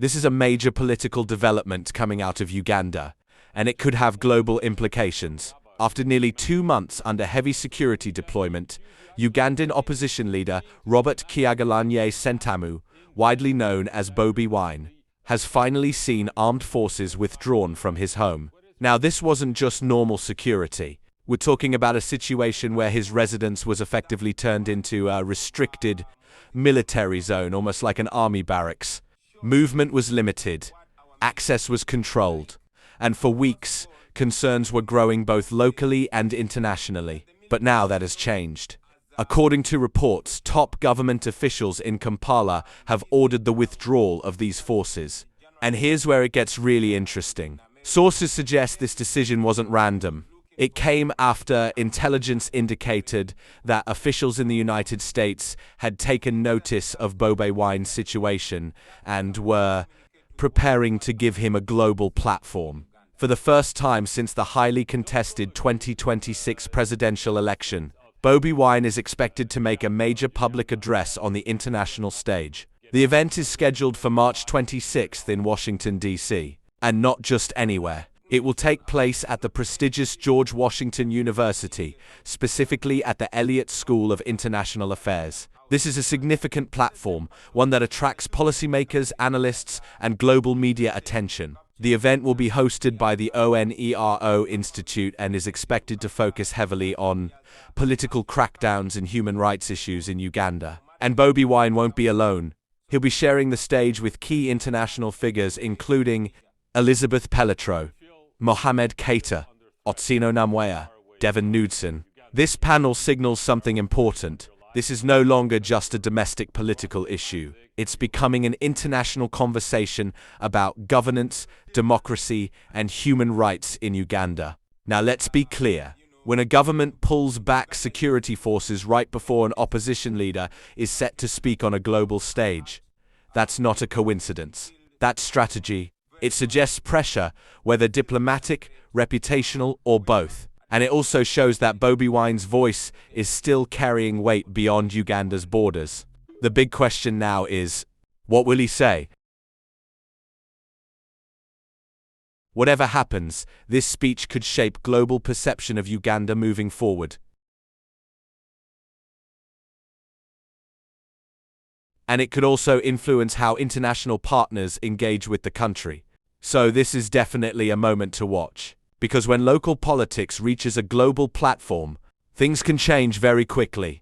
This is a major political development coming out of Uganda, and it could have global implications. After nearly 2 months under heavy security deployment, Ugandan opposition leader Robert Kyagulanyi Ssentamu, widely known as Bobi Wine, has finally seen armed forces withdrawn from his home. Now, this wasn't just normal security. We're talking about a situation where his residence was effectively turned into a restricted military zone, almost like an army barracks. Movement was limited, access was controlled, and for weeks, concerns were growing both locally and internationally. But now that has changed. According to reports, top government officials in Kampala have ordered the withdrawal of these forces. And here's where it gets really interesting. Sources suggest this decision wasn't random. It came after intelligence indicated that officials in the United States had taken notice of Bobi Wine's situation and were preparing to give him a global platform. For the first time since the highly contested 2026 presidential election, Bobi Wine is expected to make a major public address on the international stage. The event is scheduled for March 26th in Washington, D.C., and not just anywhere. It will take place at the prestigious George Washington University, specifically at the Elliott School of International Affairs. This is a significant platform, one that attracts policymakers, analysts, and global media attention. The event will be hosted by the ONERO Institute and is expected to focus heavily on political crackdowns and human rights issues in Uganda. And Bobi Wine won't be alone. He'll be sharing the stage with key international figures including Elizabeth Pelletro, Mohamed Keita, Otsino Namwea, Devon Knudsen. This panel signals something important. This is no longer just a domestic political issue. It's becoming an international conversation about governance, democracy, and human rights in Uganda. Now let's be clear. When a government pulls back security forces right before an opposition leader is set to speak on a global stage, that's not a coincidence. That's strategy. It suggests pressure, whether diplomatic, reputational, or both. And it also shows that Bobi Wine's voice is still carrying weight beyond Uganda's borders. The big question now is, what will he say? Whatever happens, this speech could shape global perception of Uganda moving forward. And it could also influence how international partners engage with the country. So this is definitely a moment to watch. Because when local politics reaches a global platform, things can change very quickly.